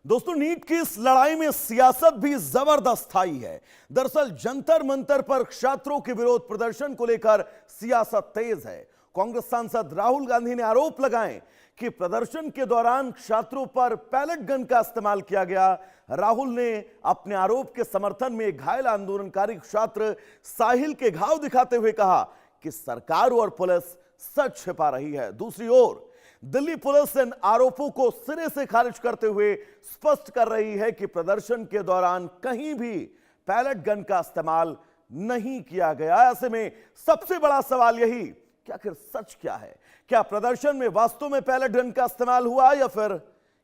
दोस्तों, नीट की इस लड़ाई में सियासत भी जबरदस्त आई है। दरअसल जंतर मंतर पर छात्रों के विरोध प्रदर्शन को लेकर सियासत तेज है। कांग्रेस सांसद राहुल गांधी ने आरोप लगाए कि प्रदर्शन के दौरान छात्रों पर पैलेट गन का इस्तेमाल किया गया। राहुल ने अपने आरोप के समर्थन में घायल आंदोलनकारी छात्र साहिल के घाव दिखाते हुए कहा कि सरकार और पुलिस सच छिपा रही है। दूसरी ओर दिल्ली पुलिस इन आरोपों को सिरे से खारिज करते हुए स्पष्ट कर रही है कि प्रदर्शन के दौरान कहीं भी पैलेट गन का इस्तेमाल नहीं किया गया। ऐसे में सबसे बड़ा सवाल यही कि आखिर सच क्या है? क्या प्रदर्शन में वास्तव में पैलेट गन का इस्तेमाल हुआ या फिर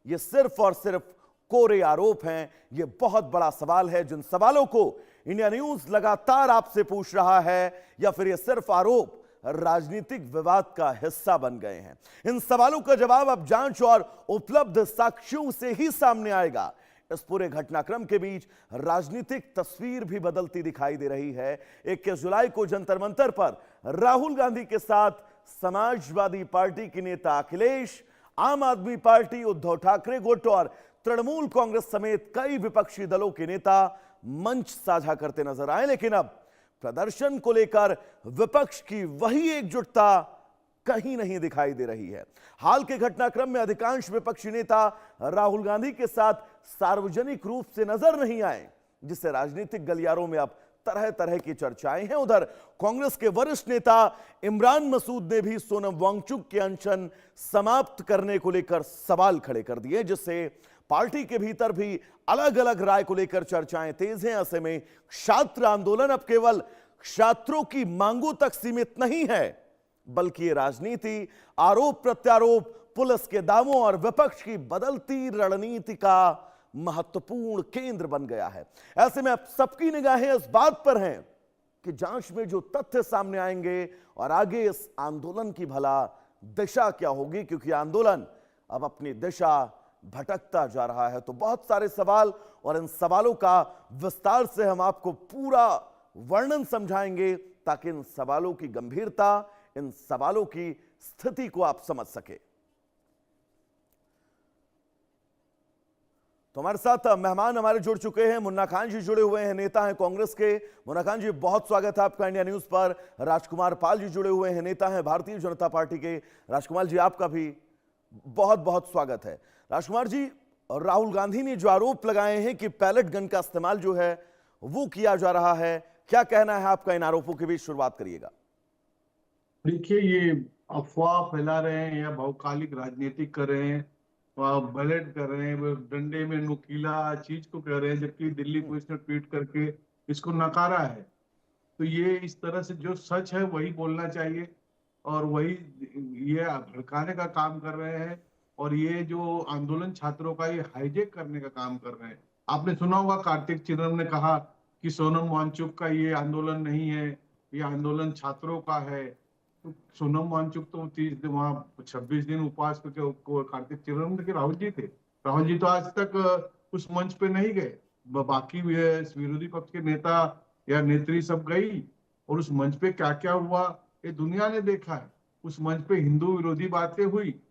यह सिर्फ और सिर्फ कोरे आरोप हैं? यह बहुत बड़ा सवाल है, जिन सवालों को इंडिया न्यूज लगातार आपसे पूछ रहा है, या फिर यह सिर्फ आरोप राजनीतिक विवाद का हिस्सा बन गए हैं। इन सवालों का जवाब अब जांच और उपलब्ध साक्ष्यों से ही सामने आएगा। इस पूरे घटनाक्रम के बीच राजनीतिक तस्वीर भी बदलती दिखाई दे रही है। 21 जुलाई को जंतर मंतर पर राहुल गांधी के साथ समाजवादी पार्टी के नेता अखिलेश, आम आदमी पार्टी, उद्धव ठाकरे गुट और तृणमूल कांग्रेस समेत कई विपक्षी दलों के नेता मंच साझा करते नजर आए। लेकिन अब प्रदर्शन को लेकर विपक्ष की वही एकजुटता कहीं नहीं दिखाई दे रही है। हाल के घटनाक्रम में अधिकांश विपक्षी नेता राहुल गांधी के साथ सार्वजनिक रूप से नजर नहीं आए, जिससे राजनीतिक गलियारों में अब तरह तरह की चर्चाएं हैं। उधर कांग्रेस के वरिष्ठ नेता इमरान मसूद ने भी सोनम वांगचुक के अनशन समाप्त करने को लेकर सवाल खड़े कर दिए, जिससे पार्टी के भीतर भी अलग अलग राय को लेकर चर्चाएं तेज हैं। ऐसे में छात्र आंदोलन अब केवल छात्रों की मांगों तक सीमित नहीं है, बल्कि ये राजनीति, आरोप प्रत्यारोप, पुलिस के दावों और विपक्ष की बदलती रणनीति का महत्वपूर्ण केंद्र बन गया है। ऐसे में अब सबकी निगाहें इस बात पर हैं कि जांच में जो तथ्य सामने आएंगे और आगे इस आंदोलन की भला दिशा क्या होगी, क्योंकि आंदोलन अब अपनी दिशा भटकता जा रहा है। तो बहुत सारे सवाल, और इन सवालों का विस्तार से हम आपको पूरा वर्णन समझाएंगे ताकि इन सवालों की गंभीरता, इन सवालों की स्थिति को आप समझ सके। तो हमारे साथ मेहमान हमारे जुड़ चुके हैं। मुन्ना खान जी जुड़े हुए हैं, नेता हैं कांग्रेस के। मुन्ना खान जी, बहुत स्वागत है आपका इंडिया न्यूज पर। राजकुमार पाल जी जुड़े हुए हैं, नेता हैं भारतीय जनता पार्टी के। राजकुमार जी, आपका भी बहुत बहुत स्वागत है। राजकुमार जी, राहुल गांधी ने जो आरोप लगाए हैं कि पैलेट गन का इस्तेमाल जो है वो किया जा रहा है, क्या कहना है आपका इन आरोपों के बीच? शुरुआत करिएगा। देखिए, ये अफवाह फैला रहे हैं या भौकालिक राजनीति कर रहे हैं, बैलेट कर रहे हैं, वो डंडे में नुकीला चीज को कह रहे हैं, जबकि दिल्ली पुलिस ने ट्वीट करके इसको नकारा है। तो ये इस तरह से जो सच है वही बोलना चाहिए, और वही ये भड़काने का काम कर रहे हैं, और ये जो आंदोलन छात्रों का ये हाईजेक करने का काम कर रहे हैं। आपने सुना होगा कार्तिक चिदम्बरम ने कहा कि सोनम वांगचुक का ये आंदोलन नहीं है, ये आंदोलन छात्रों का है। तो सोनम वांगचुक तो 30 दिन वहां 26 दिन उपवास करके, कार्तिक चिदम्बरम के राहुल जी थे। राहुल जी तो आज तक उस मंच पे नहीं गए। बाकी विरोधी पक्ष के नेता या नेत्री सब गई, और उस मंच पे क्या क्या हुआ ये दुनिया ने देखा है। उस मंच पे हिंदू विरोधी बातें हुई,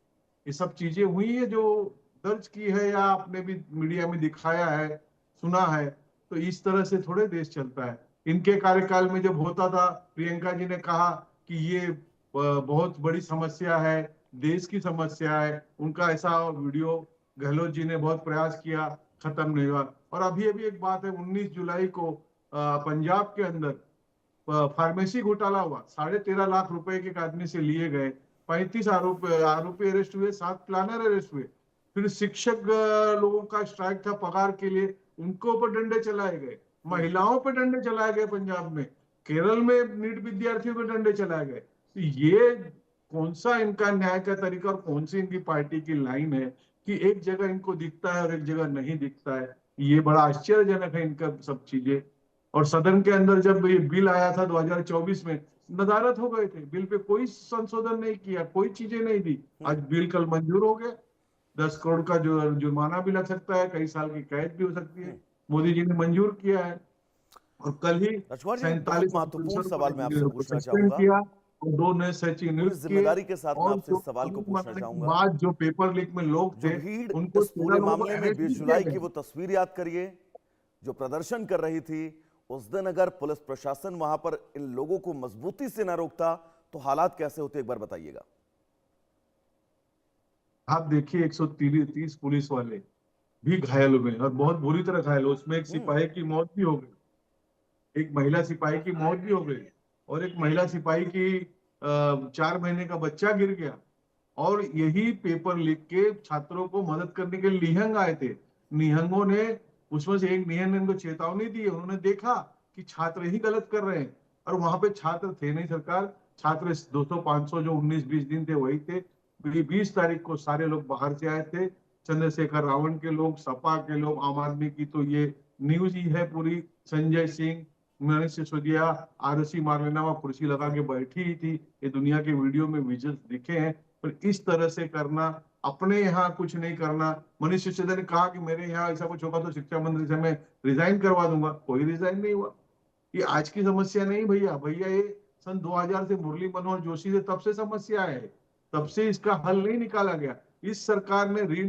ये सब चीजें हुई है जो दर्ज की है या आपने भी मीडिया में दिखाया है, सुना है। तो इस तरह से थोड़े देश चलता है। इनके कार्यकाल में जब होता था, प्रियंका जी ने कहा कि ये बहुत बड़ी समस्या है, देश की समस्या है। उनका ऐसा वीडियो गहलोत जी ने बहुत प्रयास किया, खत्म नहीं हुआ। और अभी अभी एक बात है, 19 जुलाई को पंजाब के अंदर फार्मेसी घोटाला हुआ। 13.5 लाख रुपए के एक आदमी से लिए गए, 35 आरोपी अरेस्ट हुए, 7 प्लानर अरेस्ट हुए। फिर शिक्षक लोगों का स्ट्राइक था पगार के लिए, उनको ऊपर डंडे चलाए गए। महिलाओं पे डंडे चलाए गए पंजाब में। केरल में नीट विद्यार्थियों पे डंडे चलाए गए। तो ये कौन सा इनका न्याय का तरीका और कौन सी इनकी पार्टी की लाइन है कि एक जगह इनको दिखता है और एक जगह नहीं दिखता है? ये बड़ा आश्चर्यजनक है इनका सब चीजें। और सदन के अंदर जब ये बिल आया था 2024 में, नदारत हो गए थे, बिल पे कोई संशोधन नहीं किया, कोई चीजें नहीं दी। आज बिल कल मंजूर हो गया। 10 करोड़ का जो जुर्माना भी लग सकता है, कई साल की कैद भी हो सकती है, मोदी जी ने मंजूर किया है। और कल ही 47 महत्वपूर्ण सवाल मैं आपसे पूछना सस्पेंड चाहूंगा। किया। और 2 नए सचिव पूरी नियुक्त किए। जिम्मेदारी के साथ मैं और आपसे जो इस सवाल को कानून पूछना बनाने के चाहूंगा, बाद जो पेपर लीक में लोग जो थे, भीड़ उनको इस 13 पूरे लोगों को मामले में अरेस्ट 20 भी किया जुलाई की गया। वो तस्वीर याद करिए जो प्रदर्शन कर रही थी। उस दिन अगर पुलिस प्रशासन वहां पर इन लोगों को मजबूती से ना रोकता तो हालात कैसे होते, एक बार बताइएगा। आप देखिए 130 पुलिस वाले भी घायल हुए और बहुत बुरी तरह घायल हुए। उसमें एक हम्म। सिपाही की मौत भी हो गई, एक महिला सिपाही की मौत भी हो गई, और एक महिला सिपाही की 4 महीने का बच्चा गिर गया। और यही पेपर लीक के छात्रों को मदद करने के लिए निहंग आए थे। निहंगों ने, उसमें से एक निहंग ने उनको चेतावनी दी। उन्होंने देखा कि छात्र ही गलत कर रहे हैं, और वहां पे छात्र थे नहीं सरकार। छात्र 200-500 जो 19-20 दिन थे वही थे। 20 तारीख को सारे लोग बाहर से आए थे, चंद्रशेखर रावण के लोग, सपा के लोग, आम आदमी की तो ये न्यूज ही है पूरी। संजय सिंह, मनीष सिसोदिया, आरसी मार्लेना वहां कुर्सी लगा के बैठी ही थी। ये दुनिया के वीडियो में विजुअल्स दिखे हैं। पर इस तरह से करना, अपने यहाँ कुछ नहीं करना। मनीष सिसोदिया ने कहा कि मेरे यहाँ ऐसा कुछ होगा तो शिक्षा मंत्री से मैं रिजाइन करवा दूंगा, कोई रिजाइन नहीं हुआ। ये आज की समस्या नहीं भैया, भैया ये सन 2000 से मुरली मनोहर जोशी से तब से समस्या है, तब से इसका हल नहीं निकाला गया। इस सरकार ने री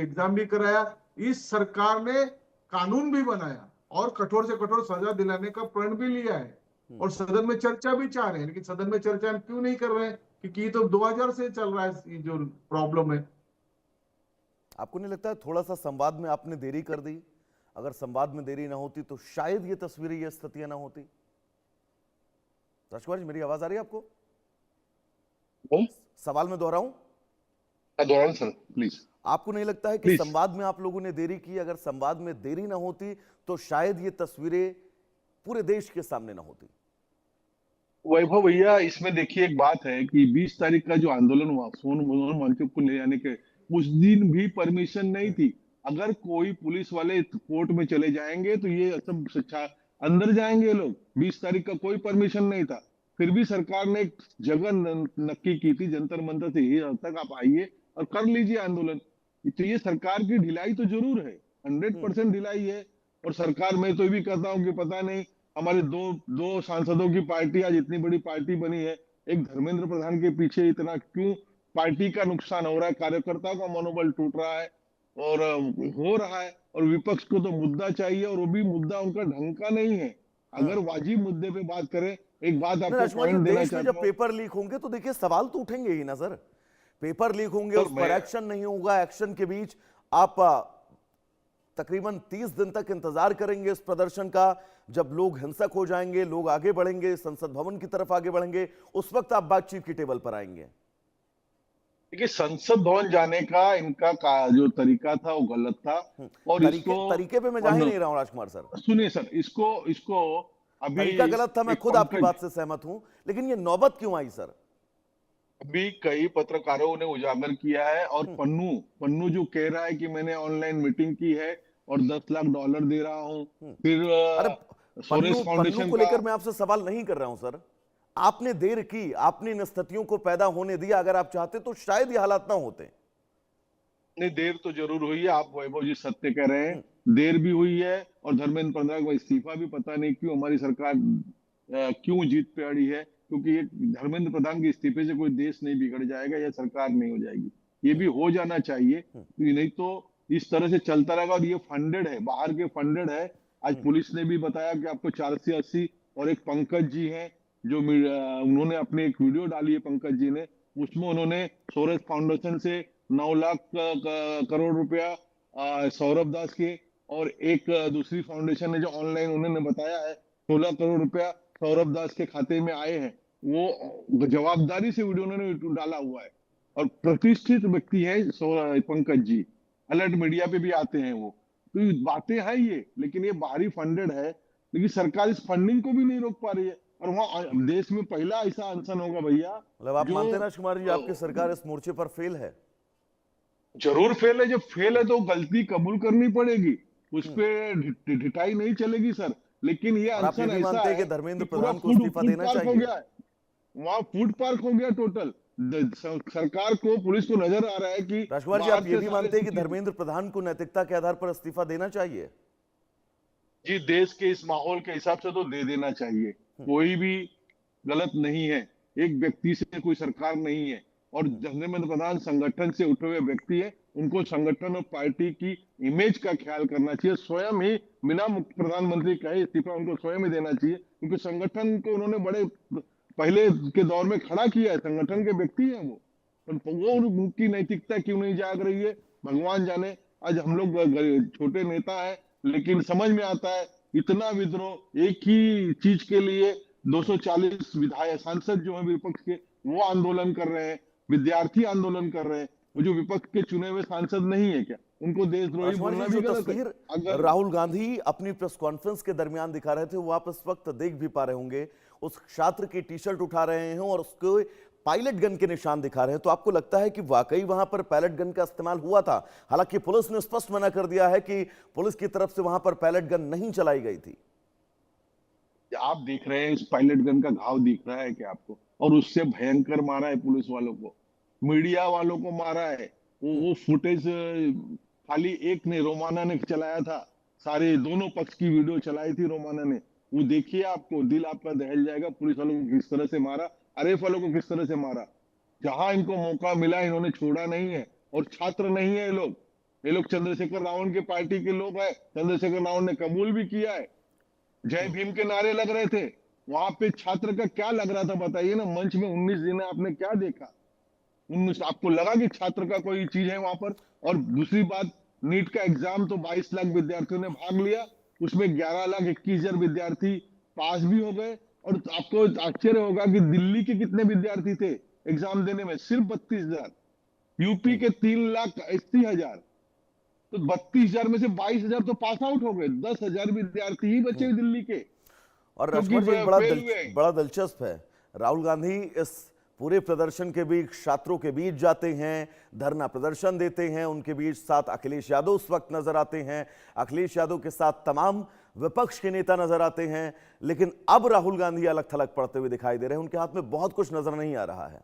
एग्जाम भी कराया, इस सरकार ने कानून भी बनाया और कठोर से कठोर सजा दिलाने का प्रण भी लिया है, और सदन में चर्चा भी चाह रहे हैं। लेकिन सदन में चर्चा क्यों नहीं कर रहे हैं? क्योंकि ये तो 2000 से चल रहा है, ये जो प्रॉब्लम है। आपको नहीं लगता है थोड़ा सा संवाद में आपने देरी कर दी? अगर संवाद में देरी ना होती तो शायद ये तस्वीरें, ये स्थितियां ना होती। राजकुमार जी, मेरी आवाज आ रही है आपको? सवाल में दोहराऊं? दोहराएं सर प्लीज। आपको नहीं लगता है कि प्लीज। संवाद में आप लोगों ने देरी की? अगर संवाद में देरी ना होती तो शायद ये तस्वीरें पूरे देश के सामने ना होती। वैभव भैया, इसमें देखिए एक बात है कि 20 तारीख का जो आंदोलन हुआ सोन मनचुप को ले जाने के, उस दिन भी परमिशन नहीं थी। अगर कोई पुलिस वाले कोर्ट में चले जाएंगे तो ये सब शिक्षा अंदर जाएंगे ये लोग। 20 तारीख का कोई परमिशन नहीं था, फिर भी सरकार ने एक जगह नक्की की थी जंतर मंतर से, ये तक आप आइए और कर लीजिए आंदोलन। तो ये सरकार की ढिलाई तो जरूर है, 100% ढिलाई है। और सरकार, मैं तो ये भी कहता हूँ कि पता नहीं हमारे दो दो सांसदों की पार्टी आज इतनी बड़ी पार्टी बनी है, एक धर्मेंद्र प्रधान के पीछे इतना क्यों पार्टी का नुकसान हो रहा है, कार्यकर्ताओं का मनोबल टूट रहा है और हो रहा है। और विपक्ष को तो मुद्दा चाहिए, और वो भी मुद्दा उनका ढंग का नहीं है। अगर वाजिब मुद्दे पे बात करें, एक बात नहीं आपको राजकुमार जी, पॉइंट देना देश में चाहता जब हूँ पेपर लीक होंगे तो देखिए सवाल तो उठेंगे ही ना सर। पेपर लीक होंगे, सर। उस पर एक्शन नहीं होगा, एक्शन के बीच आप तकरीबन 30 दिन तक इंतजार करेंगे इस प्रदर्शन का। जब लोग हिंसक हो जाएंगे, लोग आगे बढ़ेंगे, संसद भवन की तरफ आगे बढ़ेंगे, उस वक्त आप बातचीत की टेबल पर आएंगे। देखिए, संसद भवन जाने का इनका जो तरीका था वो गलत था। और तरीके इसको तरीके पे मैं जा ही नहीं रहा हूं राजकुमार सर। सुनिए सर, इसको इसको अभी तरीका गलत था, मैं एक खुद आपकी पंकज, बात से सहमत हूं, लेकिन ये नौबत क्यों आई सर? अभी कई पत्रकारों ने उजागर किया है, और पन्नू पन्नू जो कह रहा है कि मैंने ऑनलाइन मीटिंग की है और $10 लाख दे रहा हूं। फिर अरे सोरेस पन्नू फाउंडेशन को का, लेकर मैं आपसे सवाल नहीं कर रहा हूं सर। आपने देर की, आपने इन स्थितियों को पैदा होने दिया। अगर आप चाहते तो शायद ये हालात ना होते। नहीं, देर तो जरूर हुई है, आप वैभव जी सत्य कह रहे हैं, देर भी हुई है। और धर्मेंद्र प्रधान का इस्तीफा भी पता नहीं क्यों हमारी सरकार क्यों जीत पे अड़ी है, क्योंकि ये धर्मेंद्र प्रधान के इस्तीफे से कोई देश नहीं बिगड़ जाएगा या सरकार नहीं हो जाएगी। ये भी हो जाना चाहिए, नहीं तो इस तरह से चलता रहेगा। और ये फंडेड है, बाहर के फंडेड है। आज पुलिस ने भी बताया कि आपको 480, और एक पंकज जी हैं जो उन्होंने अपनी एक वीडियो डाली है पंकज जी ने, उसमें उन्होंने सोरेस फाउंडेशन से 9 लाख करोड़ रुपया सौरभ दास के, और एक दूसरी फाउंडेशन ने जो ऑनलाइन उन्होंने बताया है 16 करोड़ रुपया सौरभ दास के खाते में आए हैं। वो जवाबदारी से वीडियो उन्होंने डाला हुआ है, और प्रतिष्ठित व्यक्ति है पंकज जी, अलर्ट मीडिया पे भी आते हैं वो। तो ये बातें हैं ये, लेकिन ये बाहरी फंडेड है, लेकिन सरकार इस फंडिंग को भी नहीं रोक पा रही है। और वहां देश में पहला ऐसा अनशन होगा भैया, मतलब आप जो मानते हैं राजकुमार जी आपकी सरकार इस मोर्चे पर फेल है? जरूर फेल है। जब फेल है तो गलती कबूल करनी पड़ेगी, उस पे ढिठाई नहीं चलेगी सर। लेकिन ये और आप ये अनशन भी ऐसा मानते हैं है कि धर्मेंद्र कि पूरा प्रधान को फूड इस्तीफा फूड देना पार्क हो चाहिए? गया है, वहां फूड पार्क हो गया टोटल। सरकार को, पुलिस को नजर आ रहा है कि राजकुमार जी बाहर आप ये से भी सारे मानते हैं कि सिटी, धर्मेंद्र प्रधान को नैतिकता के आधार पर इस्तीफा देना चाहिए? जी देश के इस माहौल के हिसाब से तो दे देना चाहिए, कोई भी गलत नहीं है। एक व्यक्ति से कोई सरकार नहीं है, और धर्मेंद्र प्रधान संगठन से उठे हुए व्यक्ति है। उनको संगठन और पार्टी की इमेज का ख्याल करना चाहिए। स्वयं ही बिना प्रधानमंत्री कहे इस्तीफा उनको स्वयं ही देना चाहिए, क्योंकि संगठन को उन्होंने बड़े पहले के दौर में खड़ा किया है, संगठन के व्यक्ति हैं वो। पर वो उनकी नैतिकता क्यों नहीं जाग रही है, भगवान जाने। आज हम लोग छोटे नेता है, लेकिन समझ में आता है इतना विद्रोह एक ही चीज के लिए 240 विधायक सांसद जो है विपक्ष के, वो आंदोलन कर रहे हैं, विद्यार्थी आंदोलन कर रहे हैं। वो जो विपक्ष के चुने हुए सांसद नहीं है क्या, उनको देशद्रोही आसमानी बोलना जी, भी जो गलत है? तस्वीर अगर राहुल गांधी अपनी प्रेस कॉन्फ्रेंस के दरमियान दिखा रहे थे, वो आप इस वक्त देख भी पा रहे होंगे। उस छात्र की टी शर्ट उठा रहे हैं और उसको पायलट गन के निशान दिखा रहे हैं। तो आपको लगता है कि वाकई वहां पर पायलट गन का इस्तेमाल हुआ था? हालांकि पुलिस ने स्पष्ट मना कर दिया है कि पुलिस की तरफ से वहां पर पायलट गन नहीं चलाई गई थी। आप देख रहे हैं इस पायलट गन का घाव दिख रहा है क्या आपको? और उससे भयंकर मारा है पुलिस वालों को, मीडिया वालों को मारा है। वो फुटेज खाली एक ने, रोमाना ने चलाया था, सारे दोनों पक्ष की वीडियो चलाई थी रोमाना ने। वो देखिए, आपको दिल आपका दहल जाएगा। पुलिस वालों को किस तरह से मारा, आरएफ वालों को किस तरह से मारा। जहां इनको मौका मिला इन्होंने छोड़ा नहीं है। और छात्र नहीं है ये लोग चंद्रशेखर रावण के पार्टी के लोग हैं। चंद्रशेखर रावण ने कबूल भी किया है, जय भीम के नारे लग रहे थे। वहां पे छात्र का क्या लग रहा था बताइए ना? मंच में 19 दिन आपने क्या देखा? 19 आपको लगा कि छात्र का कोई चीज है वहां पर? और दूसरी बात, नीट का एग्जाम तो 22 लाख विद्यार्थियों ने भाग लिया, उसमें 11,21,000 विद्यार्थी पास भी हो गए। और आपको आश्चर्य होगा कि दिल्ली के कितने विद्यार्थी थे एग्जाम देने में? सिर्फ 32,000। यूपी के 3,80,000। तो 32,000 में से 22,000 तो पास आउट हो गए। 10,000 विद्यार्थी ही बचे दिल्ली के और क्योंकि रश्मि जी, एक फेल हुए। बड़ा दिलचस्प है, राहुल गांधी इस पूरे प्रदर्शन के बीच छात्रों के बीच जाते हैं, धरना प्रदर्शन देते हैं, उनके बीच साथ अखिलेश यादव उस वक्त नजर आते हैं, अखिलेश यादव के साथ तमाम विपक्ष के नेता नजर आते हैं। लेकिन अब राहुल गांधी अलग थलग पड़ते हुए दिखाई दे रहे हैं, उनके हाथ में बहुत कुछ नजर नहीं आ रहा है।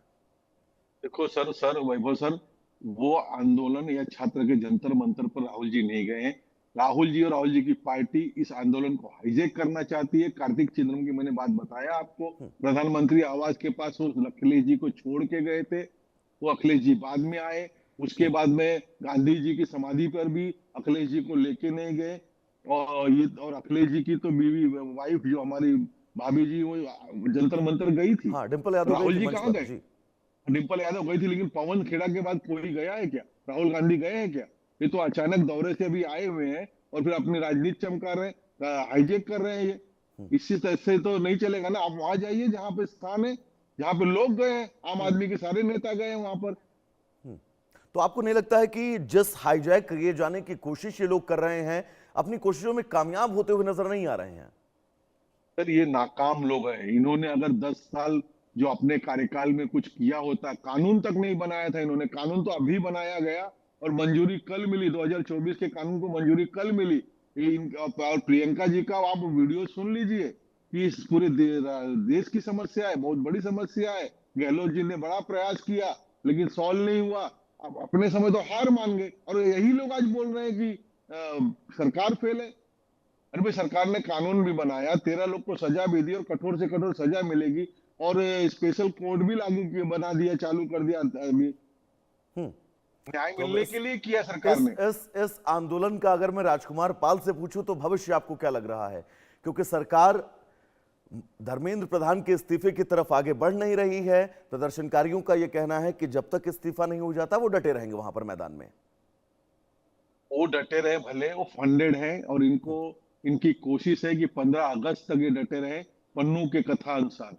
देखो सर वैभव सर, वो आंदोलन या छात्र के जंतर मंतर पर राहुल जी नहीं गए हैं। राहुल जी और राहुल जी की पार्टी इस आंदोलन को हाईजैक करना चाहती है। कार्तिक चिदम्बरम की मैंने बात बताया आपको, प्रधानमंत्री आवास के पास वो अखिलेश जी को छोड़ के गए थे। वो अखिलेश जी बाद में आए, उसके बाद में गांधी जी की समाधि पर भी अखिलेश जी को लेके नहीं गए। और अखिलेश जी की तो बीवी वाइफ जो हमारी भाभी जी, वो जंतर मंतर गई थी। हाँ, डिंपल यादव गई राहुल थी जी मंच कहाँ पर गए? जी। डिंपल यादव गई थी, लेकिन पवन खेड़ा के बाद कोई गया है क्या? राहुल गांधी गए हैं क्या? ये तो अचानक दौरे से अभी आए हुए हैं और फिर अपनी राजनीति चमका रहे हैं, हाईजेक कर रहे हैं ये। इसी तरह से तो नहीं चलेगा ना। आप वहां जाइए जहां पे स्थान है, जहां पे लोग गए हैं, आम आदमी के सारे नेता गए हैं वहां पर। तो आपको नहीं लगता है कि जिस हाईजैक किए जाने की कोशिश ये लोग कर रहे हैं, अपनी कोशिशों में कामयाब होते हुए नजर नहीं आ रहे हैं? सर ये नाकाम लोग हैं। इन्होंने अगर 10 साल जो अपने कार्यकाल में कुछ किया होता, कानून तक नहीं बनाया था इन्होंने। कानून तो अभी बनाया गया और मंजूरी कल मिली, 2024 के कानून को मंजूरी कल मिली। और प्रियंका जी का आप वीडियो सुन लीजिए कि इस पूरे देश की समस्या है, बहुत बड़ी समस्या है। गहलोत जी ने बड़ा प्रयास किया लेकिन सॉल्व नहीं हुआ। अब अपने समय तो हार मान गए और यही लोग आज बोल रहे हैं कि सरकार फेल है। अरे भाई, सरकार ने कानून भी बनाया, 13 लोग को सजा भी दी और कठोर से कठोर सजा मिलेगी, और स्पेशल कोर्ट भी लागू किया, बना दिया, चालू कर दिया। अभी न्याय मिलने के लिए किया सरकार ने। इस आंदोलन का अगर मैं राजकुमार पाल से पूछूं तो भविष्य आपको क्या लग रहा है? क्योंकि सरकार धर्मेंद्र प्रधान के इस्तीफे की तरफ आगे बढ़ नहीं रही है। प्रदर्शनकारियों का यह कहना है कि जब तक इस्तीफा नहीं हो जाता वो डटे रहेंगे वहां पर मैदान में। वो डटे रहे भले, वो फंडेड है और इनकी कोशिश है कि 15 अगस्त तक ये डटे रहे पन्नू के कथा अनुसार।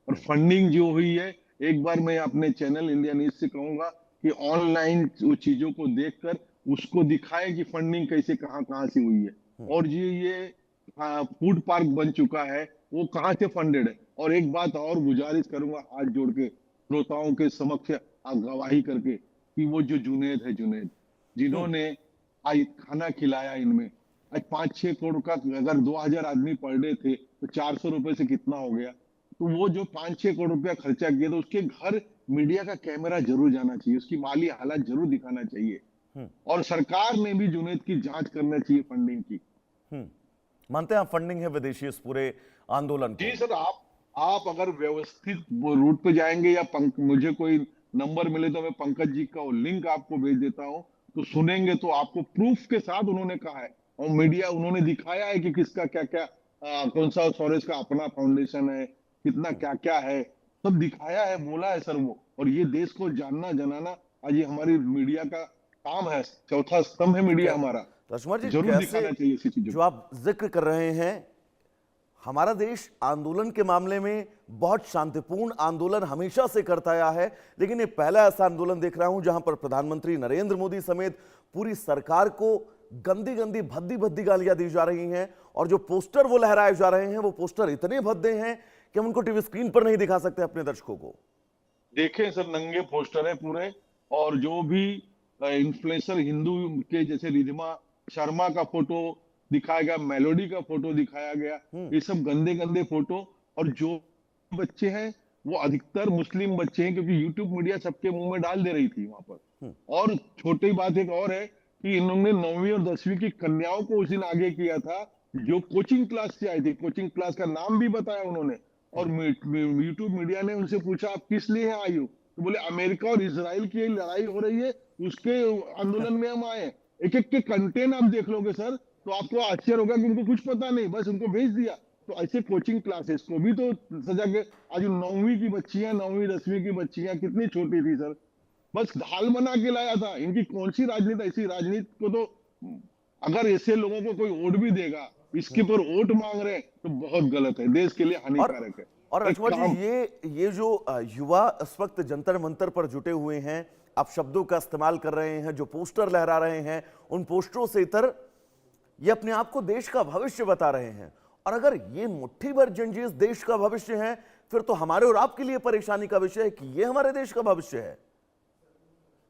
और फंडिंग जो हुई है, एक बार मैं अपने चैनल इंडिया न्यूज से कहूंगा कि ऑनलाइन वो चीजों को देखकर उसको दिखाए कि फंडिंग कैसे कहां से हुई है। और ये फूड पार्क बन चुका है, वो कहां से फंडेड है। और एक बात और गुजारिश करूंगा हाथ जोड़ के श्रोताओं के समक्ष गवाही करके, कि वो जो जुनैद है, जुनैद जिन्होंने आज खाना खिलाया इनमें, आज 5-6 करोड़ का, अगर 2,000 आदमी पर डे थे तो 400 रुपए से कितना हो गया? तो वो जो 5-6 करोड़ रुपया खर्चा किया, तो उसके घर मीडिया का कैमरा जरूर जाना चाहिए, उसकी माली हालत जरूर दिखाना चाहिए। और सरकार ने भी जुनैद की जांच करना चाहिए फंडिंग की। मानते हैं आप फंडिंग है विदेशी इस पूरे आंदोलन जी को? सर, आप अगर व्यवस्थित रूट पे जाएंगे या मुझे कोई नंबर मिले तो मैं पंकज जी का वो लिंक आपको भेज देता हूँ, तो सुनेंगे तो आपको प्रूफ के साथ उन्होंने कहा है, और मीडिया उन्होंने दिखाया है कि किसका क्या क्या, कौन सा सोरेस का अपना फाउंडेशन है, कितना क्या क्या है, सब दिखाया है, बोला है सर वो। और ये देश को जानना जनाना आज ये हमारी मीडिया का काम है, चौथा स्तंभ है मीडिया हमारा। राजकुमार जी, जरूर कैसे दिखाना चाहिए ऐसी चीजों जो आप जिक्र कर रहे हैं, हमारा देश आंदोलन के मामले में बहुत शांतिपूर्ण आंदोलन हमेशा से करता आया है, लेकिन ये पहला ऐसा आंदोलन देख रहा हूं जहां पर प्रधानमंत्री नरेंद्र मोदी समेत पूरी सरकार को गंदी गंदी भद्दी भद्दी गालियां दी जा रही हैं, और जो पोस्टर वो लहराए जा रहे हैं वो पोस्टर इतने भद्दे हैं कि हम उनको टीवी स्क्रीन पर नहीं दिखा सकते अपने दर्शकों को। देखें सर, नंगे पोस्टर है पूरे, और जो भी इन्फ्लुएंसर हिंदू के जैसे रिधिमा शर्मा का फोटो दिखाया गया, मेलोडी का फोटो दिखाया गया, ये सब गंदे गंदे फोटो। और जो बच्चे हैं वो अधिकतर मुस्लिम बच्चे हैं, क्योंकि यूट्यूब मीडिया सबके मुंह में डाल दे रही थी वहां पर। और छोटी बात एक और है कि इन्होंने 9वीं और 10वीं की कन्याओं को उस दिन आगे किया था, जो कोचिंग क्लास से आई थी, कोचिंग क्लास का नाम भी बताया उन्होंने। और यूट्यूब मीडिया ने उनसे पूछा आप किस लिए यहाँ आई हो, तो बोले अमेरिका और इसराइल की लड़ाई हो रही है, उसके आंदोलन में हम आए। एक एक के कंटेंट आप देख लोगे सर तो आपको आश्चर्य होगा कि उनको कुछ पता नहीं, बस उनको भेज दिया। तो ऐसे कोचिंग क्लासेस को भी तो सजा के, आज 9वीं की बच्चियां, 9वीं 10वीं की बच्चियां कितनी छोटी थी सर, बस ढाल बना के लाया था। इनकी कौन सी राजनीति, ऐसी राजनीति को तो अगर ऐसे लोगों को कोई वोट भी देगा, इसके पर वोट मांग रहे हैं तो बहुत गलत है, देश के लिए हानिकारक है। और राजकुमार जी, ये जो युवा इस वक्त जंतर मंतर पर जुटे हुए हैं, आप शब्दों का इस्तेमाल कर रहे हैं, जो पोस्टर लहरा रहे हैं, उन पोस्टरों से इतर ये अपने आप को देश का भविष्य बता रहे हैं। और अगर ये मुट्ठी भर जंजीर देश का भविष्य है, फिर तो हमारे और आपके लिए परेशानी का विषय है कि ये हमारे देश का भविष्य है।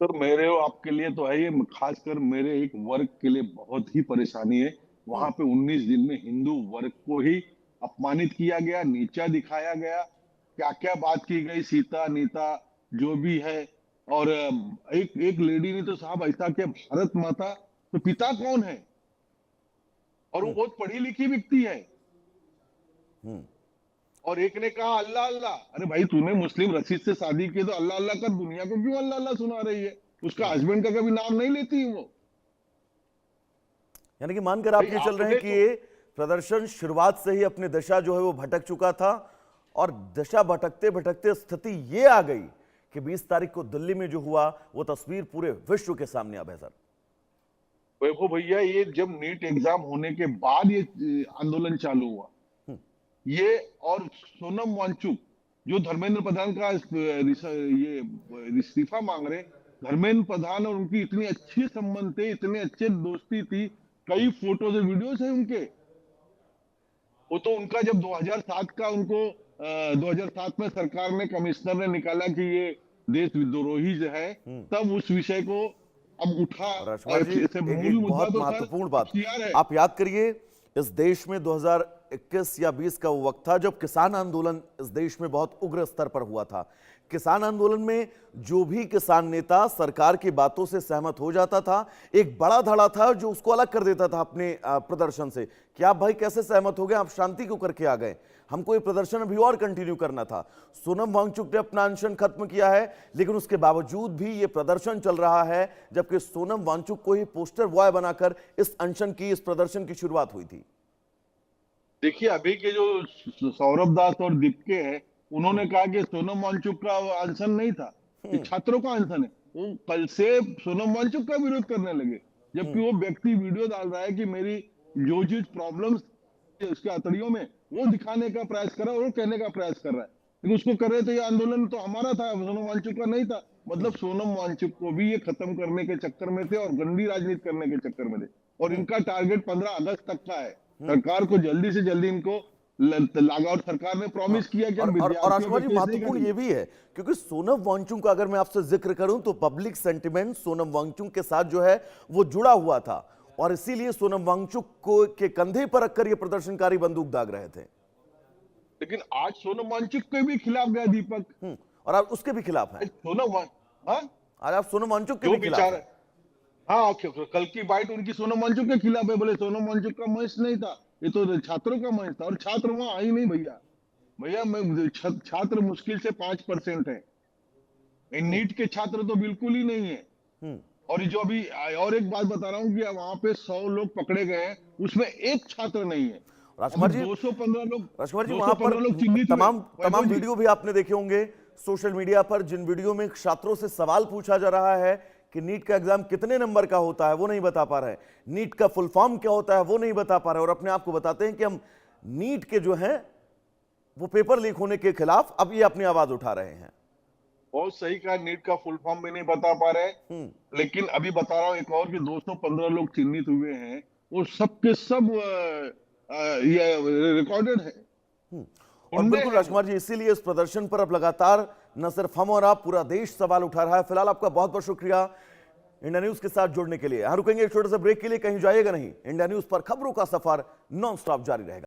सर मेरे और आपके लिए तो है, ये खासकर मेरे एक वर्ग के लिए बहुत ही परेशानी है। वहां पे 19 दिन में हिंदू वर्ग को ही अपमानित किया गया, नीचा दिखाया गया, क्या क्या बात की गई, सीता नीता जो भी है। और एक लेडी ने तो साहब ऐसा किया, भारत माता तो पिता कौन है, और वो बहुत पढ़ी लिखी व्यक्ति है। और एक ने कहा अल्लाह अल्लाह। अरे भाई तूने मुस्लिम रशीद से शादी की तो अल्लाह अल्लाह कर, दुनिया को क्यों अल्लाह अल्लाह सुना रही है? उसका हस्बैंड का कभी नाम नहीं लेती वो। यानी कि मानकर आप ये चल रहे हैं कि ये प्रदर्शन शुरुआत से ही अपनी दशा जो है वो भटक चुका था, और दशा भटकते भटकते स्थिति ये आ गई कि 20 तारीख को दिल्ली में जो हुआ वो तस्वीर पूरे विश्व के सामने अब है सर। वैभव भैया, ये जब नीट एग्जाम होने के बाद ये आंदोलन चालू हुआ, ये और सोनम वांगचुक जो धर्मेंद्र प्रधान का ये इस्तीफा मांग रहे, धर्मेंद्र प्रधान और उनकी इतनी अच्छी संबंध थे, इतने अच्छे दोस्ती थी, कई फोटोज और वीडियोस है उनके। वो तो उनका जब 2007 का उनको 2007 में सरकार ने, कमिश्नर ने निकाला कि ये देशद्रोही जो है, तब उस विषय को अब उठा। राजकुमार जी, एक बहुत महत्वपूर्ण बात आप याद करिए, इस देश में 2021 या 20 का वो वक्त था जब किसान आंदोलन इस देश में बहुत उग्र स्तर पर हुआ था। किसान आंदोलन में जो भी किसान नेता सरकार की बातों से सहमत हो जाता था, एक बड़ा धड़ा था जो उसको अलग कर देता था अपने प्रदर्शन से कि आप भाई कैसे सहमत हो गए, आप शांति को करके आ गए, हमको ये प्रदर्शन अभी और कंटिन्यू करना था। सोनम वांगचुक ने अपना अनशन खत्म किया है, लेकिन उसके बावजूद भी ये प्रदर्शन चल रहा है, जबकि सोनम वांगचुक को ही पोस्टर बॉय बनाकर इस अनशन की, इस प्रदर्शन की शुरुआत हुई थी। देखिए अभी के जो सौरभ दास और दीपके हैं, उन्होंने कहा कि सोनम वांगचुक का अनशन नहीं था, ये छात्रों का अनशन है। वो कल से सोनम वांगचुक का विरोध करने लगे, जबकि वो व्यक्ति वीडियो डाल रहा है कि मेरी जो प्रॉब्लम्स उसके अतड़ियों में, वो दिखाने का प्रयास कर रहा है और कहने का प्रयास कर रहा है। लेकिन उसको कर रहे थे, ये आंदोलन तो हमारा था, सोनम वांगचुक का नहीं था। मतलब सोनम वांगचुक को भी ये खत्म करने के चक्कर में थे और गंदी राजनीति करने के चक्कर में थे। और इनका टारगेट 15 अगस्त तक का है। सरकार को जल्दी से जल्दी इनको लागा, और सरकार ने प्रॉमिस किया कि और आशुभाष जी, महत्वपूर्ण ये भी है क्योंकि सोनम वांगचुक का अगर मैं आपसे जिक्र करूं तो पब्लिक सेंटिमेंट सोनम वांगचुक के साथ जो है वो जुड़ा हुआ था, और इसीलिए सोनम वांगचुक को के कंधे पर रखकर ये प्रदर्शनकारी बंदूक दाग रहे थे। लेकिन आज सोनम वांगचुक के भी खिलाफ गया दीपक, और आप उसके भी खिलाफ हैं। आज आप सोनम वांगचुक के भी खिलाफ हैं। हाँ, कल की बाइट उनकी सोनम वांगचुक के खिलाफ है। बोले सोनम वांगचुक का मंच नहीं था, ये तो छात्रों का मंच था, और छात्र वहां आई नहीं भैया। भैया मैं छात्र मुश्किल से 5% है, नीट के छात्र तो बिल्कुल ही नहीं है। हम्म। और ये जो अभी और एक बात बता रहा हूँ कि वहां पे 100 लोग पकड़े गए हैं, उसमें एक छात्र नहीं है। राजकुमार जी, 215 लोग, राजकुमार जी, वहां पर 215 लोग चिन्हित हुए। तमाम वीडियो भी आपने देखे होंगे सोशल मीडिया पर, जिन वीडियो में छात्रों से सवाल पूछा जा रहा है कि नीट का एग्जाम कितने नंबर का होता है, वो नहीं बता पा रहे हैं, नीट का फुल फॉर्म क्या होता है वो नहीं बता पा रहे, और अपने आप को बताते हैं कि हम नीट के जो हैं वो पेपर लीक होने के खिलाफ अब ये अपनी आवाज उठा रहे हैं। बहुत सही कहा, नीट का फुल फॉर्म भी नहीं बता पा रहे, लेकिन अभी बता रहा हूँ एक और कि 215 लोग चिन्हित हुए हैं, वो सब के सब ये रिकॉर्डेड है। और बिल्कुल राजकुमार जी, इसीलिए इस प्रदर्शन पर अब लगातार न सिर्फ हम और आप, पूरा देश सवाल उठा रहा है। फिलहाल आपका बहुत बहुत शुक्रिया इंडिया न्यूज के साथ जुड़ने के लिए। यहां रुकेंगे एक छोटे से ब्रेक के लिए, कहीं जाइएगा नहीं। इंडिया न्यूज पर खबरों का सफर नॉन स्टॉप जारी रहेगा।